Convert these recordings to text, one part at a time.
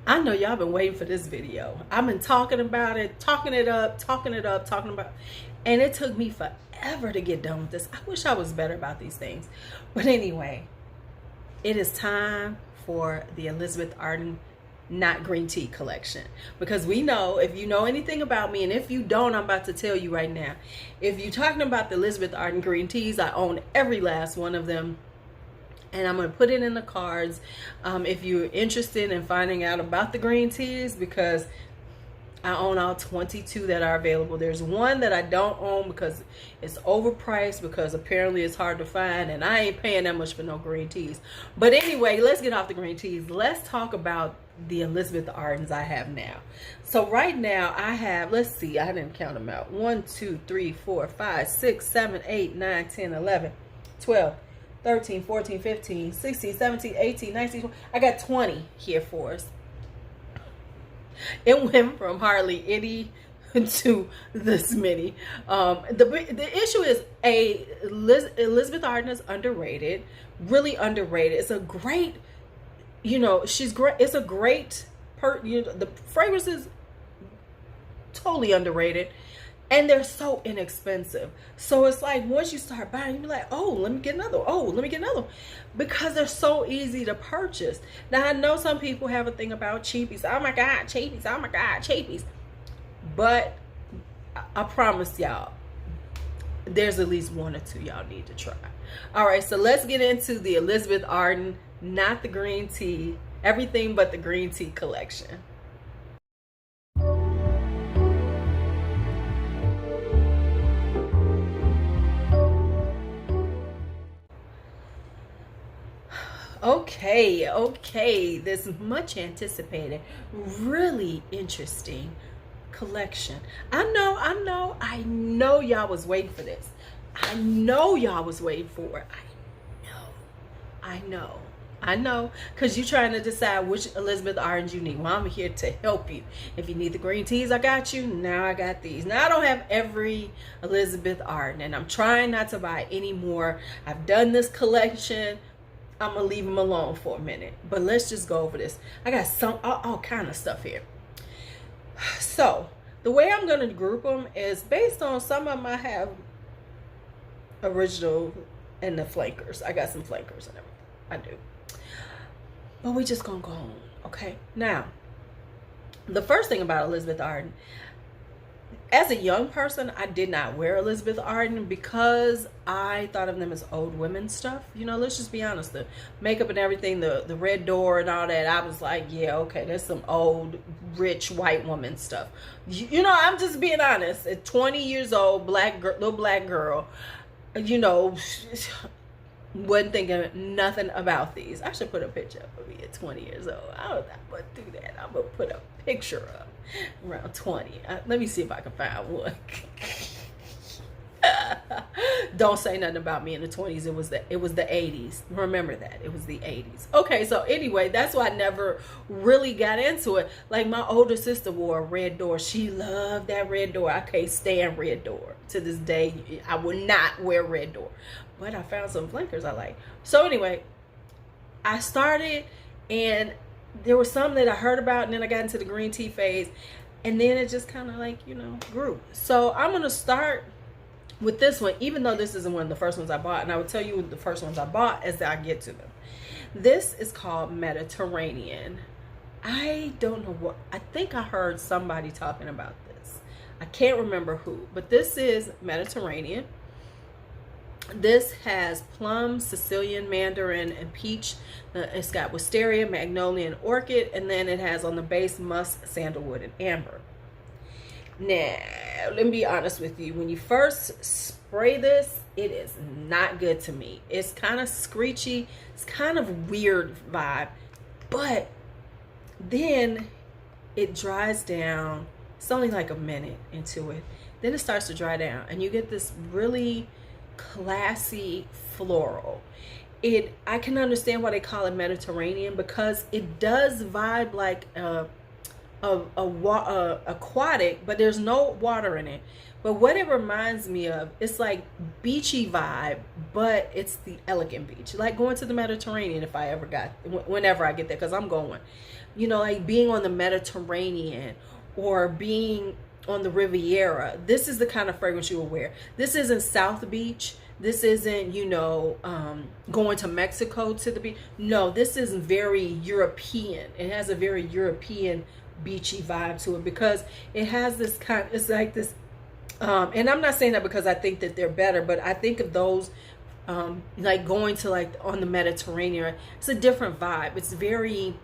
I know y'all been waiting for this video. I've been talking about it, talking it up, and it took me forever to get done with this. I wish I was better about these things. But anyway, it is time for the Elizabeth Arden Not Green Tea collection. Because we know, if you know anything about me, and if you don't, I'm about to tell you right now. If you're talking about the Elizabeth Arden green teas, I own every last one of them. And I'm going to put it in the cards if you're interested in finding out about the green teas, because I own all 22 that are available. There's one that I don't own because it's overpriced, because apparently it's hard to find, and I ain't paying that much for no green teas. But anyway, let's get off the green teas. Let's talk about the Elizabeth Ardens I have now. So right now I have, let's see, I didn't count them out. 1, 2, 3, 4, 5, 6, 7, 8, 9, 10, 11, 12, 13, 14, 15, 16, 17, 18, 19, 20. I got 20 here for us. It went from hardly any to this many. The issue is Elizabeth Arden is underrated, really underrated. It's a great, she's great. It's a great the fragrance is totally underrated. And they're so inexpensive. So it's like once you start buying, you're like, oh, let me get another one. Oh, let me get another one. Because they're so easy to purchase. Now, I know some people have a thing about cheapies. Oh my God, cheapies. Oh my God, cheapies. But I promise y'all, there's at least one or two y'all need to try. All right, so let's get into the Elizabeth Arden, not the green tea, everything but the green tea collection. Okay, this much anticipated, really interesting collection. I know y'all was waiting for this. I know y'all was waiting for it. I know, because you're trying to decide which Elizabeth Arden you need. Well, I'm here to help you. If you need the green teas, I got you. Now I got these. Now I don't have every Elizabeth Arden, and I'm trying not to buy any more. I've done this collection. I'm gonna leave them alone for a minute, but let's just go over this. I got all kind of stuff here. So the way I'm gonna group them is based on some of them I have original and the flankers. I got some flankers and everything. I do, but we just gonna go on. Okay, now the first thing about Elizabeth Arden, as a young person, I did not wear Elizabeth Arden because I thought of them as old women stuff. Let's just be honest. The makeup and everything, the red door and all that, I was like, yeah, okay, there's some old, rich, white woman stuff. I'm just being honest. At 20 years old, little black girl, wasn't thinking nothing about these. I should put a picture up of me at 20 years old. I don't know how to do that. I'm going to put a picture up around 20. Let me see if I can find one. Don't say nothing about me in the 20s. It was the 80s. Remember that. It was the 80s. Okay, so anyway, that's why I never really got into it. Like my older sister wore a red door. She loved that red door. I can't stand red door. To this day, I would not wear red door. But I found some flankers I like. So anyway, I started, and there was some that I heard about, and then I got into the green tea phase, and then it just kind of like, grew. So I'm going to start with this one, even though this isn't one of the first ones I bought, and I will tell you the first ones I bought as I get to them. This is called Mediterranean. I don't know what, I think I heard somebody talking about this. I can't remember who, but this is Mediterranean. This has plum, Sicilian, mandarin, and peach. It's got wisteria, magnolia, and orchid, and then it has on the base musk, sandalwood, and amber. Now, let me be honest with you. When you first spray this, it is not good to me. It's kind of screechy. It's kind of weird vibe. But then it dries down. It's only like a minute into it. Then it starts to dry down. And you get this really classy floral. I can understand why they call it Mediterranean, because it does vibe like aquatic, but there's no water in it. But what it reminds me of, it's like beachy vibe, but it's the elegant beach. Like going to the Mediterranean if I ever got, whenever I get there, because I'm going. You know, like being on the Mediterranean or being on the Riviera. This is the kind of fragrance you will wear. This isn't South Beach. This isn't, you know, going to Mexico to the beach. No, this is very European. It has a very European beachy vibe to it because it has this kind, it's like this, and I'm not saying that because I think that they're better, but I think of those like going to like on the Mediterranean. It's a different vibe. It's very,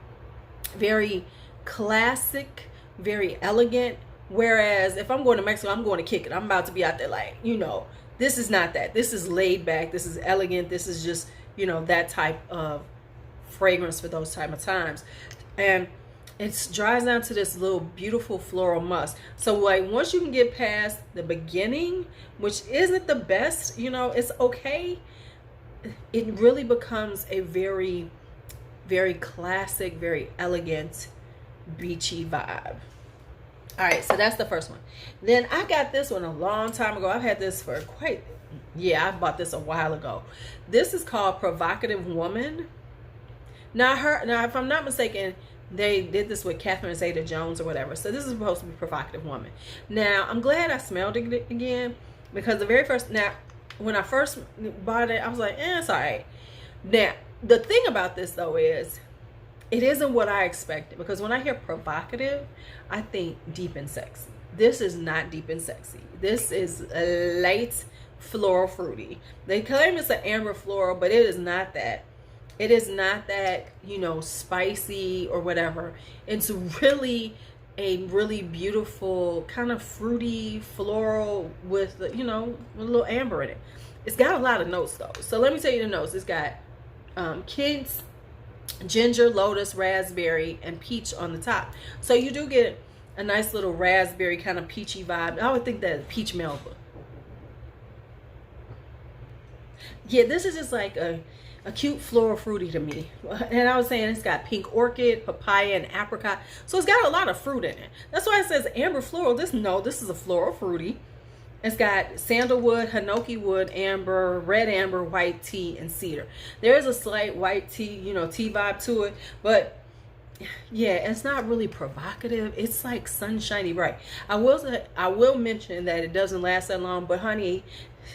very classic, very elegant. Whereas if I'm going to Mexico, I'm going to kick it. I'm about to be out there like, you know, this is not that. This is laid back. This is elegant. This is just, you know, that type of fragrance for those type of times. And it dries down to this little beautiful floral musk. So like once you can get past the beginning, which isn't the best, you know, it's okay. It really becomes a very, very classic, very elegant, beachy vibe. All right, so that's the first one. Then I got this one a long time ago. I've had this for quite, yeah, I bought this a while ago. This is called Provocative Woman. Now, if I'm not mistaken, they did this with Catherine Zeta-Jones or whatever. So this is supposed to be Provocative Woman. Now, I'm glad I smelled it again because the very first, now, when I first bought it, I was like, it's all right. Now, the thing about this though is, it isn't what I expected because when I hear provocative, I think deep and sexy. This is not deep and sexy. This is a light floral fruity. They claim it's an amber floral, but it is not that. It is not that, you know, spicy or whatever. It's really a really beautiful kind of fruity floral with, you know, a little amber in it. It's got a lot of notes though. So let me tell you the notes. It's got quince, ginger, lotus, raspberry, and peach on the top. So you do get a nice little raspberry kind of peachy vibe. I would think that peach Melba. Yeah, this is just like a cute floral fruity to me. And I was saying it's got pink orchid, papaya, and apricot. So it's got a lot of fruit in it. That's why it says amber floral. This is a floral fruity. It's got sandalwood, hinoki wood, amber, red amber, white tea, and cedar. There is a slight white tea, you know, tea vibe to it, but yeah, it's not really provocative. It's like sunshiny bright. I will mention that it doesn't last that long, but honey,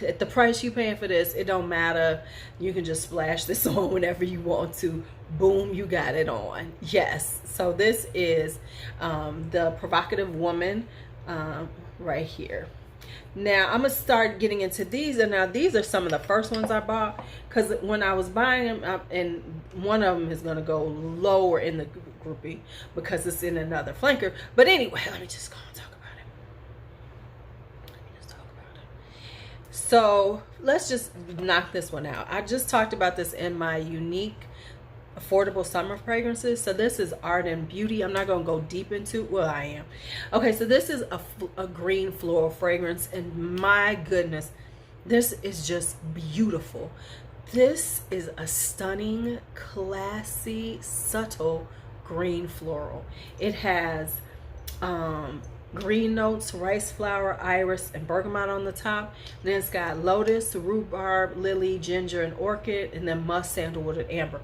at the price you paying for this, it don't matter. You can just splash this on whenever you want to. Boom, you got it on. Yes. So this is the Provocative Woman right here. Now I'm gonna start getting into these, and now these are some of the first ones I bought because when I was buying them, and one of them is gonna go lower in the grouping because it's in another flanker. But anyway, let me just go and talk about it. So let's just knock this one out. I just talked about this in my unique affordable summer fragrances. So this is Arden Beauty. I'm not going to go deep into, well, I am. Okay, so this is a green floral fragrance, and my goodness, this is just beautiful. This is a stunning, classy, subtle green floral. It has green notes, rice flower, iris, and bergamot on the top. And then it's got lotus, rhubarb, lily, ginger, and orchid, and then musk, sandalwood, and amber.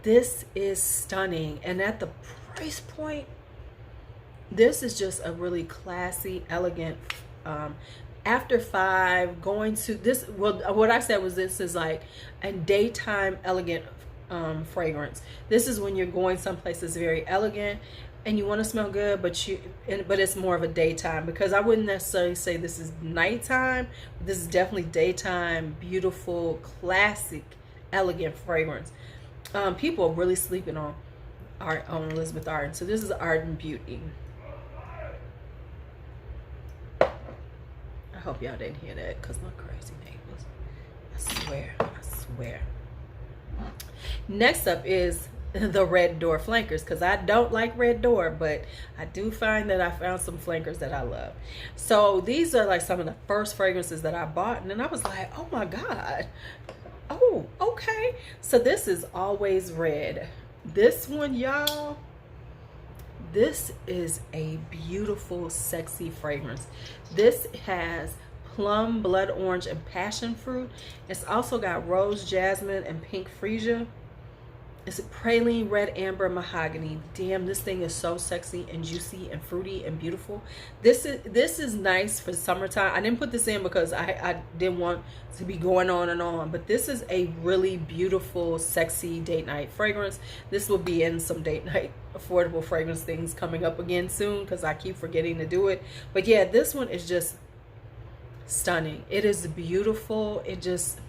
This is stunning, and at the price point, this is just a really classy, elegant, after 5, going to this, well, what I said was this is like a daytime elegant fragrance. This is when you're going someplace that's very elegant and you want to smell good, but it's more of a daytime, because I wouldn't necessarily say this is nighttime. This is definitely daytime, beautiful, classic, elegant fragrance. People are really sleeping on Elizabeth Arden. So this is Arden Beauty. I hope y'all didn't hear that because my crazy neighbors. I swear. Next up is the Red Door flankers, because I don't like Red Door, but I do find that I found some flankers that I love. So these are like some of the first fragrances that I bought, and then I was like, oh my God. Oh, okay. So this is Always Red. This one, y'all, This is a beautiful, sexy fragrance. This has plum, blood orange, and passion fruit. It's also got rose, jasmine, and pink freesia. It's a praline, red amber, mahogany. Damn, this thing is so sexy and juicy and fruity and beautiful. This is nice for summertime. I didn't put this in because I didn't want to be going on and on, but this is a really beautiful, sexy date night fragrance. This will be in some date night affordable fragrance things coming up again soon because I keep forgetting to do it. But yeah, this one is just stunning. It is beautiful. It just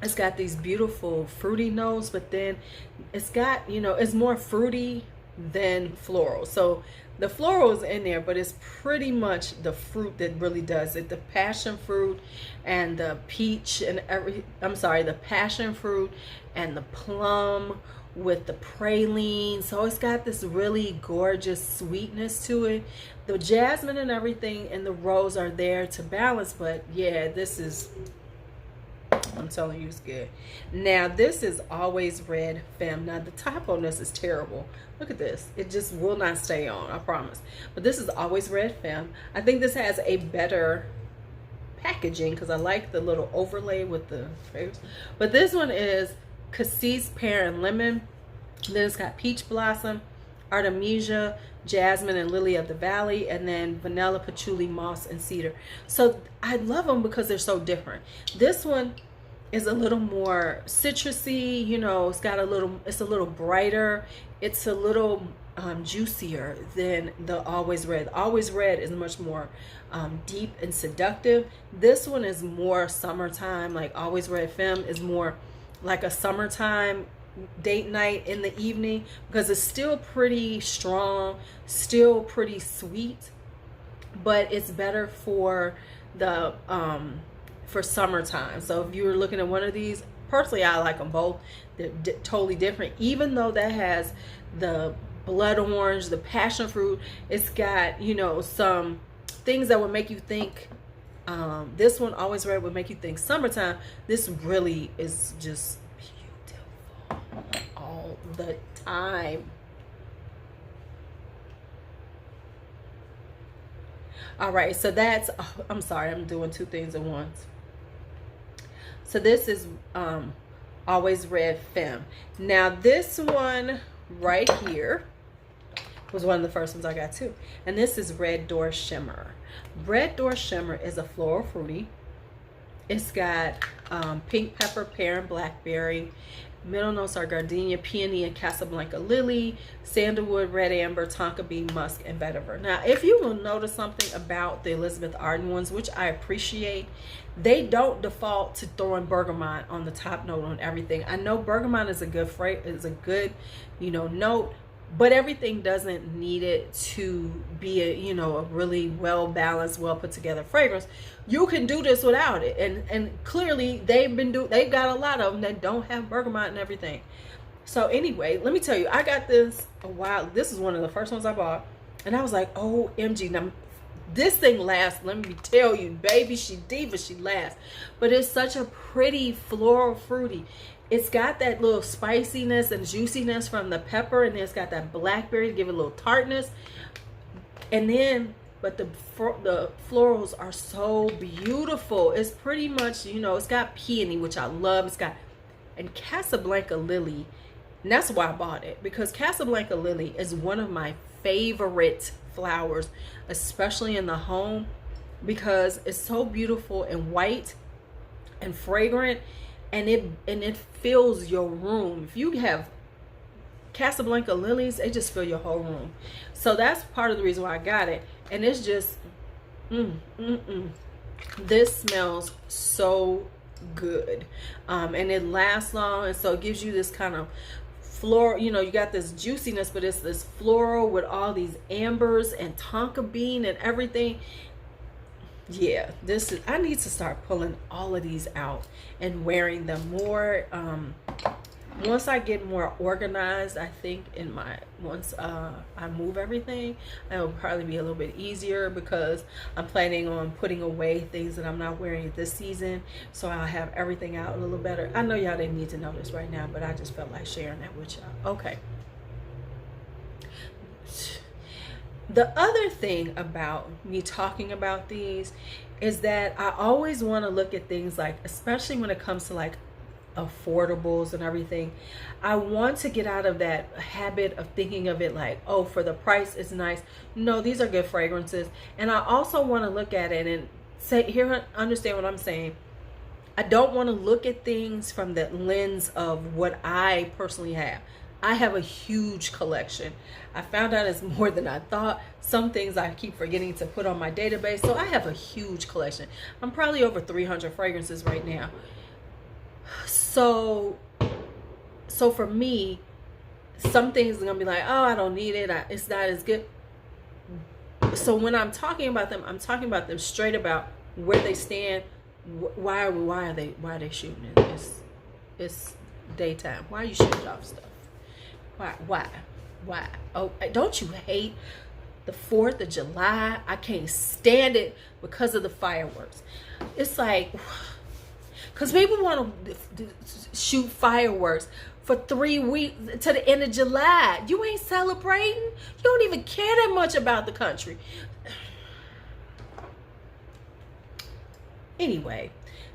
it's got these beautiful fruity notes, but then it's got, you know, it's more fruity than floral. So the floral is in there, but it's pretty much the fruit that really does it. The passion fruit and the peach and the passion fruit and the plum with the praline. So it's got this really gorgeous sweetness to it. The jasmine and everything and the rose are there to balance, but yeah, this is, I'm telling you, it's good. Now this is Always Red Femme. Now the top on this is terrible. Look at this. It just will not stay on, I promise. But this is Always Red Femme. I think this has a better packaging because I like the little overlay with the fragrance. But this one is Cassis, Pear, and Lemon. Then it's got Peach Blossom, Artemisia, Jasmine, and Lily of the Valley, and then Vanilla, Patchouli, Moss, and Cedar. So I love them because they're so different. This one is a little more citrusy, you know, it's got a little, it's a little brighter, it's a little juicier than the Always Red. Always Red is much more deep and seductive. This one is more summertime. Like Always Red Femme is more like a summertime date night in the evening because it's still pretty strong, still pretty sweet, but it's better for the for summertime. So if you were looking at one of these, personally I like them both. They're totally different. Even though that has the blood orange, the passion fruit, it's got, you know, some things that would make you think this one, Always Red, would make you think summertime. This really is just beautiful all the time. All right, so that's, oh, I'm sorry, I'm doing two things at once. So this is Always Red Femme. Now this one right here was one of the first ones I got too. And this is Red Door Shimmer. Red Door Shimmer is a floral fruity. It's got pink pepper, pear, and blackberry. Middle notes are gardenia, peony, and Casablanca lily, sandalwood, red amber, tonka bean, musk, and vetiver. Now, if you will notice something about the Elizabeth Arden ones, which I appreciate, they don't default to throwing bergamot on the top note on everything. I know bergamot is a good, you know, note, but everything doesn't need it to be a, you know, a really well balanced, well put together fragrance. You can do this without it, and clearly they've got a lot of them that don't have bergamot and everything. So anyway, let me tell you, I got this a while. This is one of the first ones I bought, and I was like, OMG, now this thing lasts. Let me tell you, baby, she diva, she lasts. But it's such a pretty floral fruity. It's got that little spiciness and juiciness from the pepper, and then it's got that blackberry to give it a little tartness. And then, but the florals are so beautiful. It's pretty much, you know, it's got peony, which I love. It's got, and Casablanca lily, and that's why I bought it, because Casablanca lily is one of my favorite flowers, especially in the home, because it's so beautiful and white and fragrant. And it fills your room. If you have Casablanca lilies, they just fill your whole room. So that's part of the reason why I got it. And it's just, this smells so good. And it lasts long, and so it gives you this kind of floral, you know, you got this juiciness, but it's this floral with all these ambers and tonka bean and everything. Yeah, this is, I need to start pulling all of these out and wearing them more. once I get more organized, I think in my, once I move everything, it'll probably be a little bit easier, because I'm planning on putting away things that I'm not wearing this season, so I'll have everything out a little better. I know y'all didn't need to know this right now, but I just felt like sharing that with y'all. Okay. The other thing about me talking about these is that I always want to look at things like, especially when it comes to like affordables and everything, I want to get out of that habit of thinking of it like, oh, for the price it's nice. No, these are good fragrances. And I also want to look at it and say, here, understand what I'm saying. I don't want to look at things from the lens of what I personally have. I have a huge collection. I found out it's more than I thought. Some things I keep forgetting to put on my database. So I have a huge collection. I'm probably over 300 fragrances right now. So for me, some things are gonna be like, oh, I don't need it. It's not as good. So when I'm talking about them, I'm talking about them straight about where they stand. Why are they shooting it? It's daytime. Why are you shooting off stuff? Why? Oh, don't you hate the 4th of July? I can't stand it because of the fireworks. It's like, because people want to shoot fireworks for 3 weeks to the end of July. You ain't celebrating. You don't even care that much about the country. Anyway,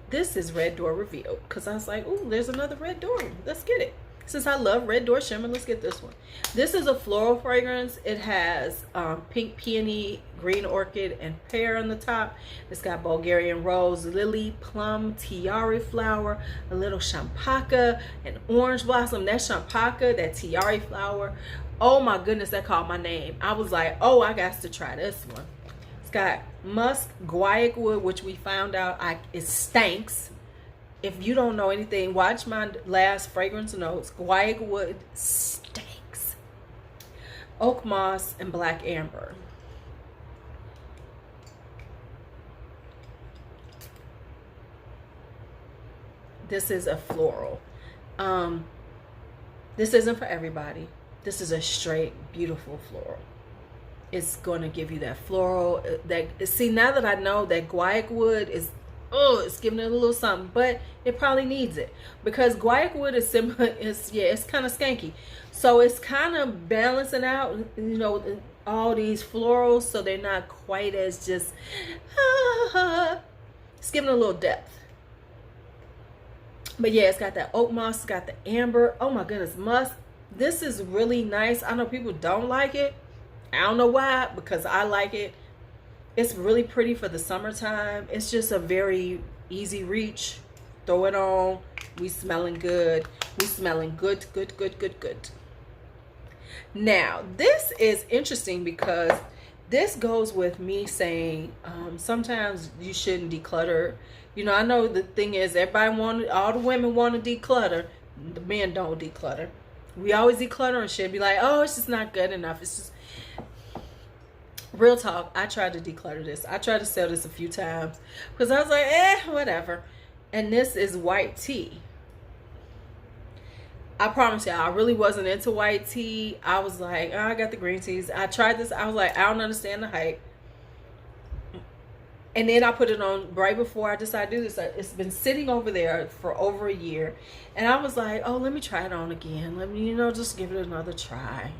this is Red Door Revealed, because I was like, ooh, there's another Red Door. Let's get it. Since I love Red Door Shimmer, let's get this one. This is a floral fragrance. It has pink peony, green orchid, and pear on the top. It's got Bulgarian rose, lily, plum, tiare flower, a little champaka, and orange blossom. That champaka, that tiare flower, oh my goodness, that called my name. I was like, oh, I got to try this one. It's got musk, guaiac wood, which we found out it stinks. If you don't know anything, watch my last fragrance notes. Guaiac wood stinks. Oak moss and black amber. This is a floral. This isn't for everybody. This is a straight, beautiful floral. It's going to give you that floral. See, now that I know that guaiac wood is, oh, it's giving it a little something, but it probably needs it, because guaiac wood is similar. It's kind of skanky, so it's kind of balancing out, you know, all these florals, so they're not quite as just. It's giving it a little depth. But yeah, it's got that oak moss, it's got the amber. Oh my goodness, musk. This is really nice. I know people don't like it. I don't know why, because I like it. It's really pretty for the summertime. It's just a very easy reach. Throw it on. We smelling good. We smelling good, good, good, good, good. Now, this is interesting because this goes with me saying sometimes you shouldn't declutter. You know, I know the thing is all the women want to declutter. The men don't declutter. We always declutter and shit. Be like, oh, it's just not good enough. It's just... Real talk, I tried to declutter this. I tried to sell this a few times because I was like, whatever. And this is white tea. I promise you, I really wasn't into white tea. I was like, oh, I got the green teas. I tried this. I was like, I don't understand the hype. And then I put it on right before I decided to do this. It's been sitting over there for over a year. And I was like, oh, let me try it on again. Let me, just give it another try.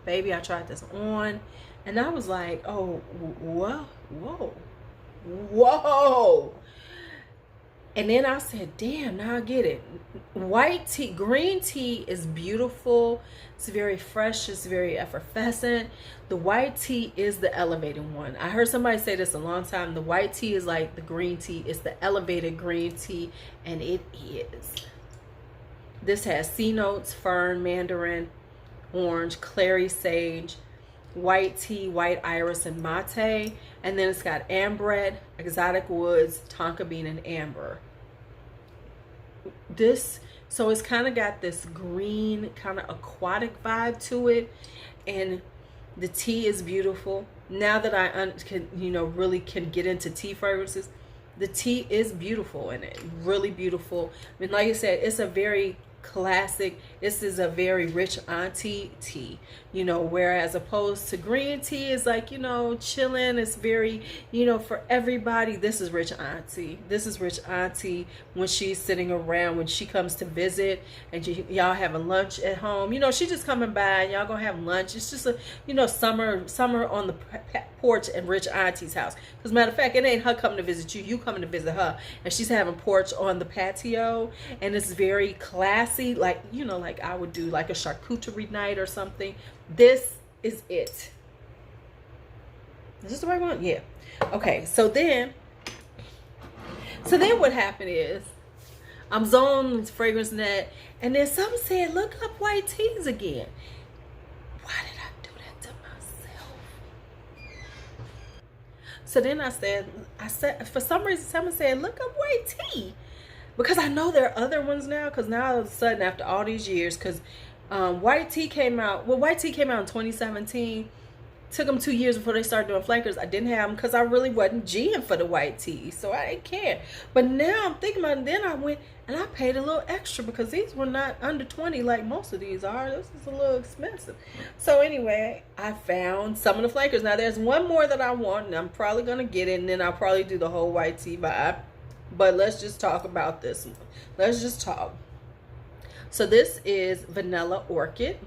Baby, I tried this on, and I was like, oh, whoa. And then I said, damn, now I get it. White tea, green tea is beautiful. It's very fresh. It's very effervescent. The white tea is the elevated one. I heard somebody say this a long time. The white tea is like the green tea. It's the elevated green tea, and it is. This has sea notes, fern, mandarin, orange, clary sage, white tea, white iris, and mate. And then it's got ambret, exotic woods, tonka bean, and amber. So it's kind of got this green, kind of aquatic vibe to it. And the tea is beautiful. Now that I can, really can get into tea fragrances, the tea is beautiful in it, really beautiful. I mean, like I said, it's a very classic, this is a very rich auntie tea, you know, whereas opposed to green tea is like, you know, chilling, it's very, you know, for everybody. This is rich auntie. This is rich auntie when she's sitting around, when she comes to visit and y'all having lunch at home, you know, she just coming by and y'all gonna have lunch. It's just a, you know, summer on the porch at rich auntie's house. Because matter of fact, it ain't her coming to visit you, you coming to visit her, and she's having porch on the patio, and it's very classy, like, you know, like I would do like a charcuterie night or something. This is it. Is this the right one? Yeah. Okay, so then what happened is I'm zoned fragrance net, and then some said, look up white teas again. Why did I do that to myself? So then I said, for some reason, someone said, look up white tea. Because I know there are other ones now, because now all of a sudden, after all these years, because white tea came out, white tea came out in 2017. Took them 2 years before they started doing flankers. I didn't have them because I really wasn't G'ing for the white tea, so I didn't care. But now I'm thinking about it, then I went and I paid a little extra because these were not under 20 like most of these are. This is a little expensive. So anyway, I found some of the flankers. Now there's one more that I want, and I'm probably going to get it, and then I'll probably do the whole white tea vibe. But let's just talk about this one. Let's just talk. So this is Vanilla Orchid.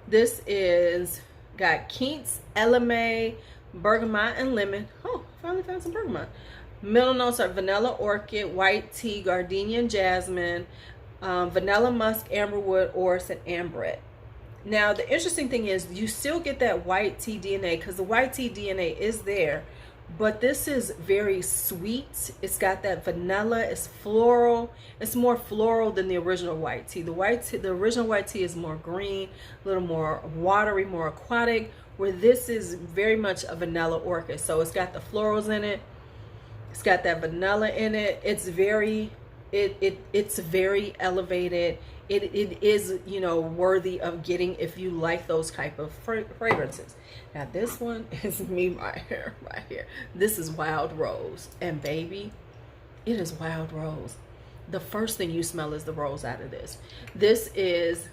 This is got quince, eleme, bergamot, and lemon. Oh, finally found some bergamot. Middle notes are vanilla orchid, white tea, gardenia, and jasmine, vanilla musk, amberwood, orris, and ambrette. Now, the interesting thing is you still get that white tea DNA because the white tea DNA is there. But this is very sweet. It's got that vanilla. It's floral. It's more floral than the original white tea. The original white tea is more green, a little more watery, more aquatic, where this is very much a vanilla orchid. So it's got the florals in it. It's got that vanilla in it. It's very, it's very elevated. It is, you know, worthy of getting if you like those type of fragrances. Now this one is me right here, right here. This is Wild Rose, and baby, it is Wild Rose. The first thing you smell is the rose out of this. This is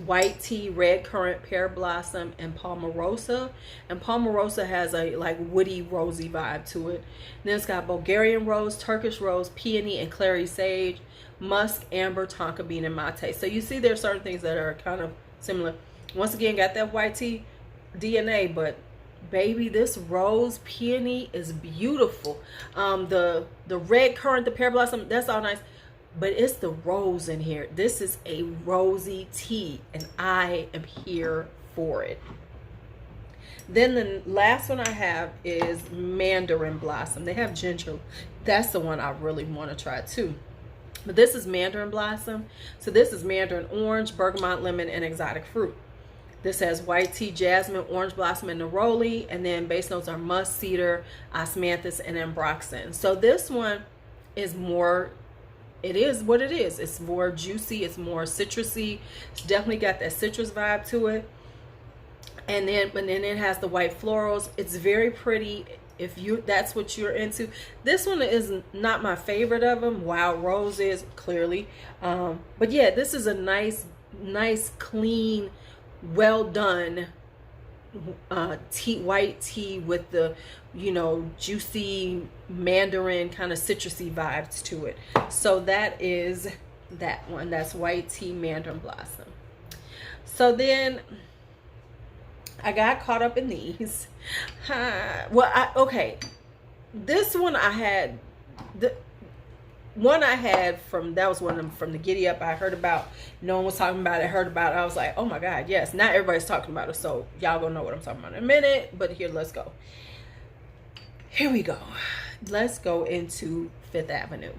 white tea, red currant, pear blossom, and palmarosa. And palmarosa has a like woody, rosy vibe to it. Then it's got Bulgarian rose, Turkish rose, peony, and clary sage, musk, amber, tonka bean, and mate. So you see there are certain things that are kind of similar. Once again, got that white tea DNA, but baby, this rose peony is beautiful. The red currant, the pear blossom, that's all nice, but it's the rose in here. This is a rosy tea, and I am here for it. Then the last one I have is Mandarin Blossom. They have ginger. That's the one I really want to try too. But this is Mandarin Blossom. So this is mandarin orange, bergamot, lemon, and exotic fruit. This has white tea, jasmine, orange blossom, and neroli. And then base notes are musk, cedar, osmanthus, and ambroxan. So this one is more, it is what it is. It's more juicy. It's more citrusy. It's definitely got that citrus vibe to it. And then it has the white florals. It's very pretty. If that's what you're into. This one is not my favorite of them. Wild Rose is clearly, but yeah, this is a nice clean, well done white tea with the, you know, juicy mandarin kind of citrusy vibes to it. So that is that one. That's white tea, Mandarin Blossom. So then I got caught up in these. Okay. This one I had, the one I had from, that was one of them from the Giddy Up I heard about. No one was talking about it. I heard about it. I was like, oh my God, yes. Not everybody's talking about it. So y'all gonna know what I'm talking about in a minute. But here, let's go. Here we go. Let's go into Fifth Avenue.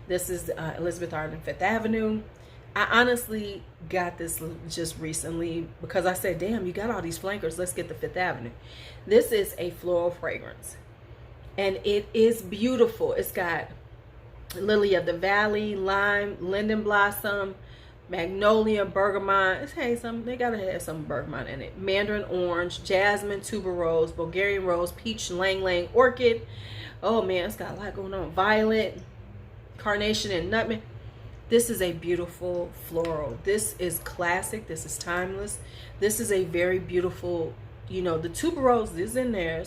This is Elizabeth Arden, Fifth Avenue. I honestly got this just recently because I said, damn, you got all these flankers. Let's get the Fifth Avenue. This is a floral fragrance, and it is beautiful. It's got lily of the valley, lime, linden blossom, magnolia, bergamot. Hey, they gotta have some bergamot in it. Mandarin orange, jasmine, tuberose, Bulgarian rose, peach, lang lang, orchid. Oh man, it's got a lot going on. Violet, carnation, and nutmeg. This is a beautiful floral. This is classic. This is timeless. This is a very beautiful, you know, the tuberose is in there,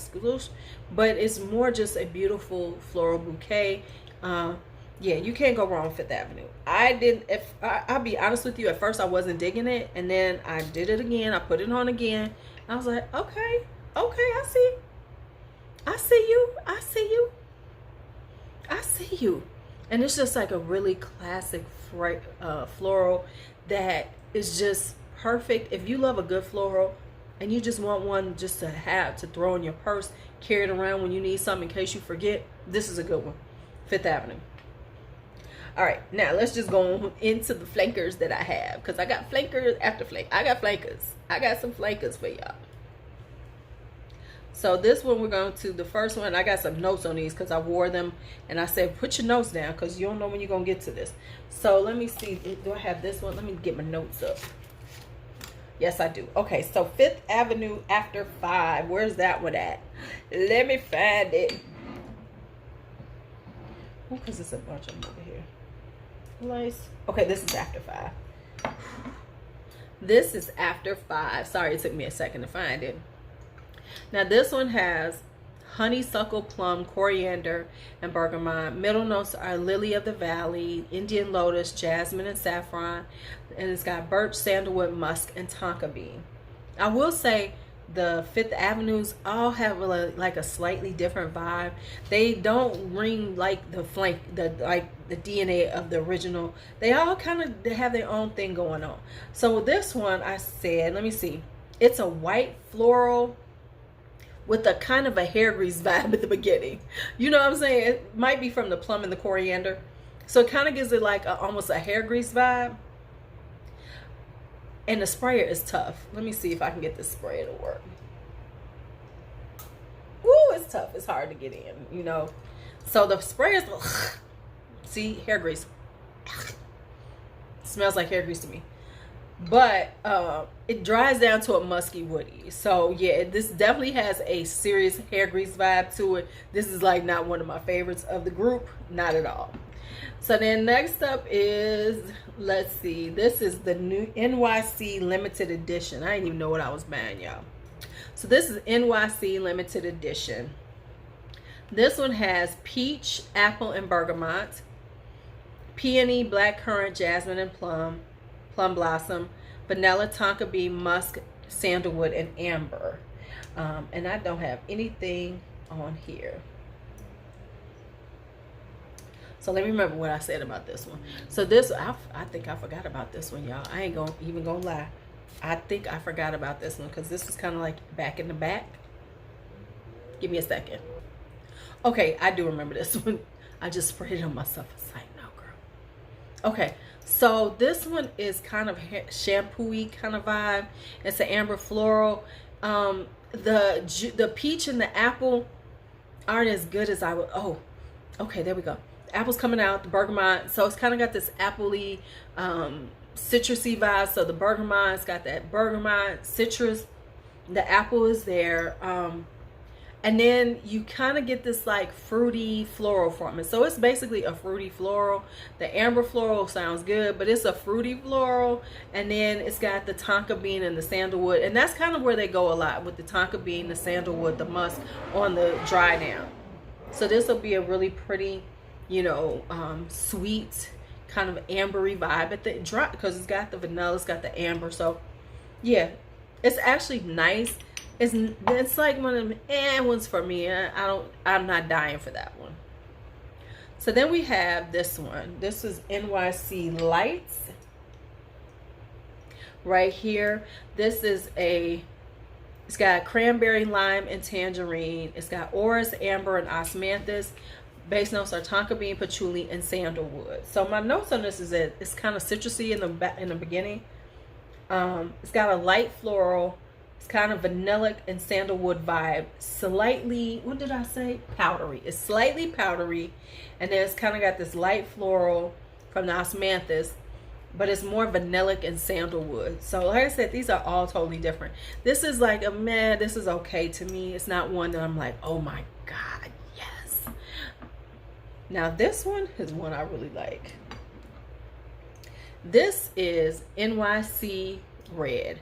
but it's more just a beautiful floral bouquet. Yeah, you can't go wrong with Fifth Avenue. I'll be honest with you, at first I wasn't digging it, and then I did it again. I put it on again. I was like, okay, I see you. And it's just like a really classic floral that is just perfect. If you love a good floral and you just want one just to have to throw in your purse, carry it around when you need something in case you forget, this is a good one. Fifth Avenue. All right, now let's just go into the flankers that I have, because I got flankers after flank. I got some flankers for y'all. So this one, we're going to the first one. I got some notes on these because I wore them, and I said put your notes down because you don't know when you're gonna get to this. So let me see, do I have this one? Let me get my notes up. Yes, I do. Okay, so Fifth Avenue after 5. Where's that one at? Let me find it. Oh, because it's a bunch of them over here. Nice. Okay, this is after 5. This is after 5. Sorry, it took me a second to find it. Now this one has honeysuckle, plum, coriander, and bergamot. Middle notes are lily of the valley, Indian lotus, jasmine, and saffron. And it's got birch, sandalwood, musk, and tonka bean. I will say the Fifth Avenues all have like a slightly different vibe. They don't ring like the DNA of the original. They all kind of have their own thing going on. So this one, I said, let me see. It's a white floral with a kind of a hair grease vibe at the beginning. You know what I'm saying? It might be from the plum and the coriander. So it kind of gives it like almost a hair grease vibe. And the sprayer is tough. Let me see if I can get this sprayer to work. Woo, it's tough. It's hard to get in, you know. So the sprayer is, see, hair grease. Smells like hair grease to me. But it dries down to a musky woody. So yeah, this definitely has a serious hair grease vibe to it. This is like not one of my favorites of the group. Not at all. So then next up is, let's see, this is the new NYC limited edition. I didn't even know what I was buying, y'all. So this is NYC limited edition. This one has peach, apple, and bergamot, peony, blackcurrant, jasmine, and plum blossom, vanilla, tonka bean, musk, sandalwood, and amber. And I don't have anything on here. So let me remember what I said about this one. So this, I think I forgot about this one, y'all. I ain't even gonna lie. I think I forgot about this one because this was kind of like back in the back. Give me a second. Okay, I do remember this one. I just sprayed it on myself. It's like, no, girl. Okay, so this one is kind of shampoo-y kind of vibe. It's an amber floral. The peach and the apple aren't as good as I would. Oh, okay, there we go. Apple's coming out, the bergamot, so it's kind of got this appley citrusy vibe. So the bergamot's got that bergamot citrus, the apple is there, and then you kind of get this like fruity floral from it. So it's basically a fruity floral. The amber floral sounds good, but it's a fruity floral. And then it's got the tonka bean and the sandalwood, and that's kind of where they go a lot, with the tonka bean, the sandalwood, the musk on the dry down. So this will be a really pretty, you know, sweet kind of ambery vibe at the dry, because it's got the vanilla, it's got the amber. So yeah, it's actually nice. It's like one of them ones for me. I'm not dying for that one. So then we have this one. This is NYC Lights right here. This is it's got cranberry, lime, and tangerine. It's got orris, amber, and osmanthus. Base notes are tonka bean, patchouli, and sandalwood. So my notes on this is that it's kind of citrusy in the beginning. It's got a light floral. It's kind of vanilla and sandalwood vibe. Slightly, what did I say? Powdery. It's slightly powdery. And then it's kind of got this light floral from the osmanthus. but it's more vanillic and sandalwood. So like I said, these are all totally different. This is like a man, this is okay to me. It's not one that I'm like, oh my God, yes. Now this one is one I really like. This is NYC Red.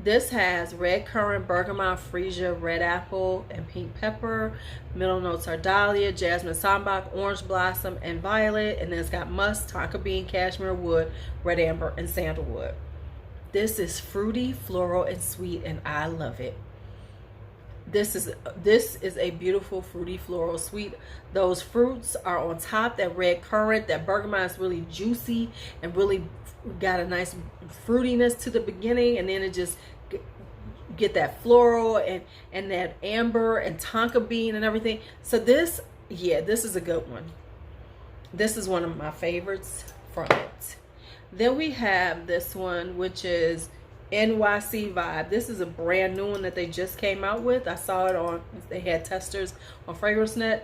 This has red currant, bergamot, freesia, red apple, and pink pepper. Middle notes are dahlia, jasmine sambac, orange blossom, and violet. And then it's got musk, tonka bean, cashmere wood, red amber, and sandalwood. This is fruity, floral, and sweet, and I love it. This is a beautiful fruity, floral, sweet. Those fruits are on top. That red currant, that bergamot is really juicy and really got a nice fruitiness to the beginning, and then it just get that floral and that amber and tonka bean and everything. So this, yeah, this is a good one. This is one of my favorites from it. Then we have this one, which is NYC Vibe. This is a brand new one that they just came out with. I saw it on, they had testers on FragranceNet.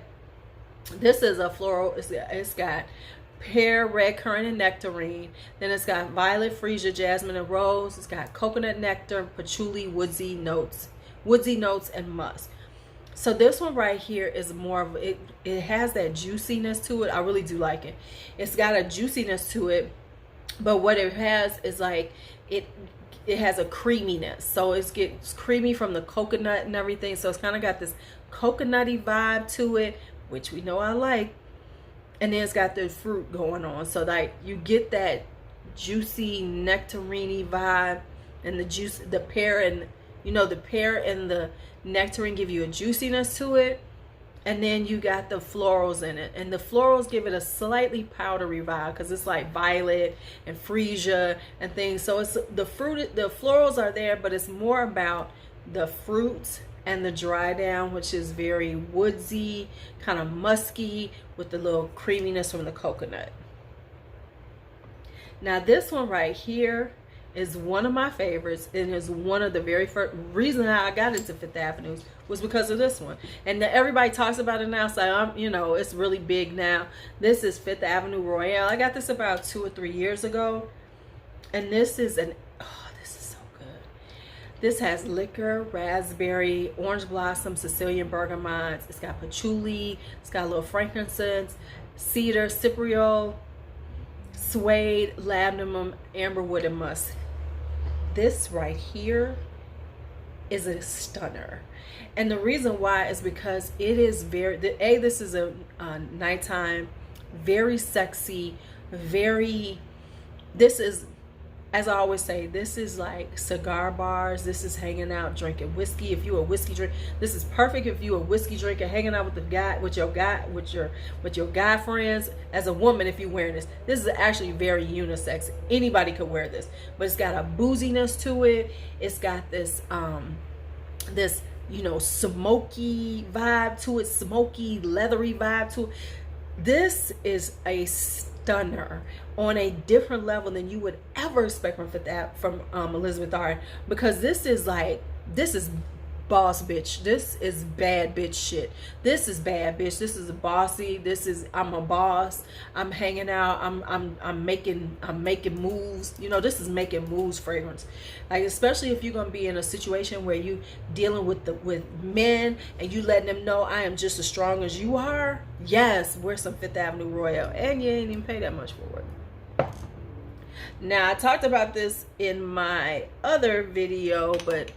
This is a floral, it's got pear, red currant, and nectarine. Then it's got violet, freesia, jasmine, and rose. It's got coconut nectar, patchouli, woodsy notes, and musk. So this one right here is more of it. It has that juiciness to it. I really do like it. It's got a juiciness to it, but what it has is like it has a creaminess. So it gets creamy from the coconut and everything. So it's kind of got this coconutty vibe to it, which we know I like. And then it's got the fruit going on. So like you get that juicy nectarine vibe, and the juice, the pear, and you know, the pear and the nectarine give you a juiciness to it. And then you got the florals in it, and the florals give it a slightly powdery vibe because it's like violet and freesia and things. So it's the fruit, the florals are there, but it's more about the fruits and the dry down, which is very woodsy, kind of musky, with the little creaminess from the coconut. Now this one right here is one of my favorites, and is one of the very first reason how I got into Fifth Avenue was because of this one. And everybody talks about it now, so you know, it's really big now. This is Fifth Avenue Royale. I got this about 2 or 3 years ago, and this is this is so good. This has liquor, raspberry, orange blossom, Sicilian bergamot. It's got patchouli. It's got a little frankincense, cedar, cypriol, suede, labdanum, amberwood, and musk. This right here is a stunner, and the reason why is because it is this is a nighttime, very sexy, this is, as I always say, this is like cigar bars. This is hanging out drinking whiskey. If you're a whiskey drinker, this is perfect. If you're a whiskey drinker, hanging out with your guy friends. As a woman, if you're wearing this is actually very unisex. Anybody could wear this, but it's got a booziness to it. It's got this this, you know, smoky vibe to it, smoky leathery vibe to it. This is a stunner on a different level than you would ever expect from Elizabeth Arden, because this is boss bitch. This is bad bitch shit. This is bad bitch. This is bossy. This is, I'm a boss. I'm hanging out. I'm making moves. You know, this is making moves fragrance. Like, especially if you're gonna be in a situation where you dealing with men and you letting them know I am just as strong as you are. Yes, wear some Fifth Avenue Royale, and you ain't even pay that much for it. Now I talked about this in my other video, but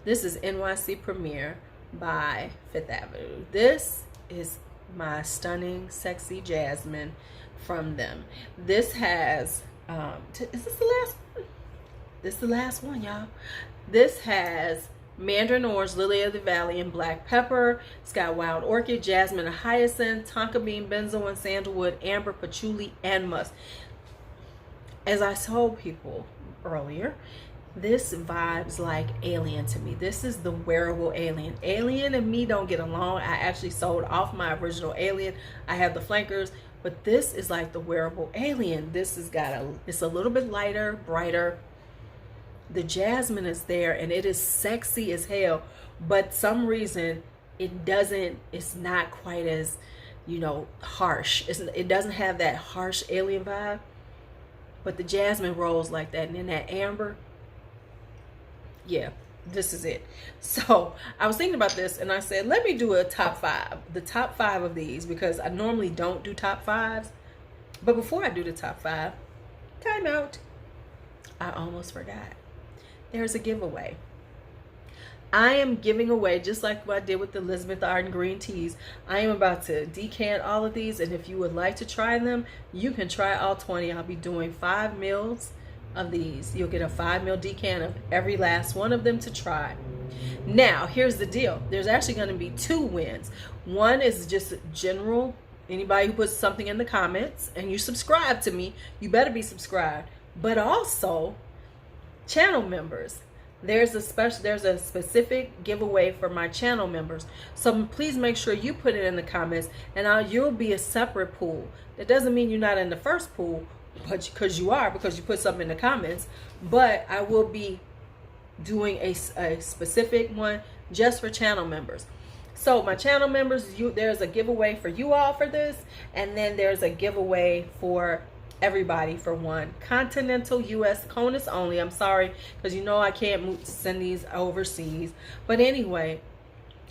this is NYC Premier by Fifth Avenue. This is my stunning, sexy jasmine from them. This has, is this the last one? This is the last one, y'all. This has mandarin orange, lily of the valley, and black pepper. It's got wild orchid, jasmine, and hyacinth, tonka bean, benzoin, sandalwood, amber, patchouli, and musk. As I told people earlier, this vibes like Alien to me. This is the wearable Alien. Alien and me don't get along. I actually sold off my original Alien. I have the flankers, but this is like the wearable Alien. This has got it's a little bit lighter, brighter. The jasmine is there, and it is sexy as hell, but some reason it's not quite as you know, harsh. It doesn't have that harsh alien vibe, but the jasmine rolls like that, and then that amber. Yeah, this is it. So I was thinking about this, and I said, let me do a top 5, the top 5 of these, because I normally don't do top 5s. But before I do the top 5, time out. I almost forgot. There's a giveaway. I am giving away, just like what I did with the Elizabeth Arden green teas, I am about to decant all of these, and if you would like to try them, you can try all 20. I'll be doing 5 mils of these. You'll get a 5 ml decant of every last one of them to try. Now, here's the deal. There's actually going to be 2 wins. One is just general. Anybody who puts something in the comments and you subscribe to me, you better be subscribed. But also, channel members. There's a specific giveaway for my channel members. So please make sure you put it in the comments, and you'll be a separate pool. That doesn't mean you're not in the first pool, but because you are, because you put something in the comments. But I will be doing a specific one just for channel members. So my channel members, there's a giveaway for you all for this, and then there's a giveaway for everybody for one. Continental US CONUS only. I'm sorry, because you know I can't send these overseas. But anyway,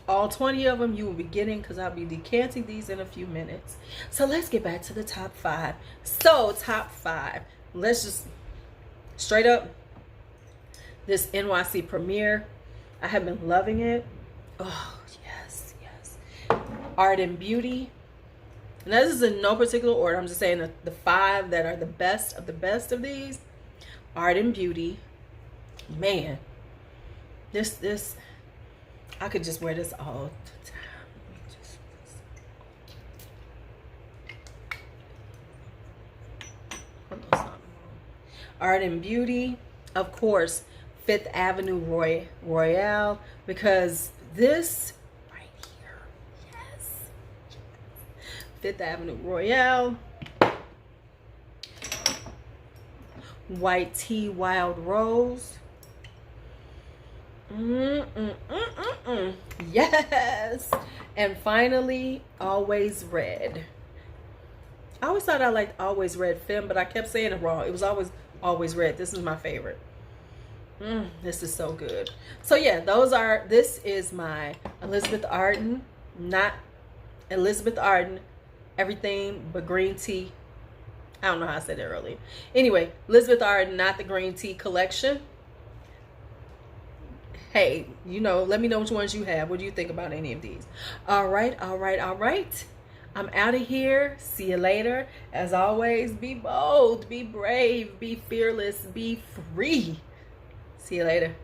all 20 of them you will be getting, because I'll be decanting these in a few minutes. So let's get back to the top 5. So top 5. Let's just straight up. This NYC Premier. I have been loving it. Oh, yes, yes. Arden Beauty. Now, this is in no particular order. I'm just saying the 5 that are the best of these. Arden Beauty. Man, this, I could just wear this all the time. Arden Beauty. Of course, 5th Avenue Royale, because this right here, yes. 5th Avenue Royale. White Tea Wild Rose. Yes. And finally, Always Red. I always thought I liked Always Red Femme, but I kept saying it wrong. It was always Red. This is my favorite. This is so good. So yeah, this is my Elizabeth Arden, not Elizabeth Arden, everything but green tea. I don't know how I said it earlier. Anyway, Elizabeth Arden, not the green tea collection. Hey, you know, let me know which ones you have. What do you think about any of these? All right. I'm out of here. See you later. As always, be bold, be brave, be fearless, be free. See you later.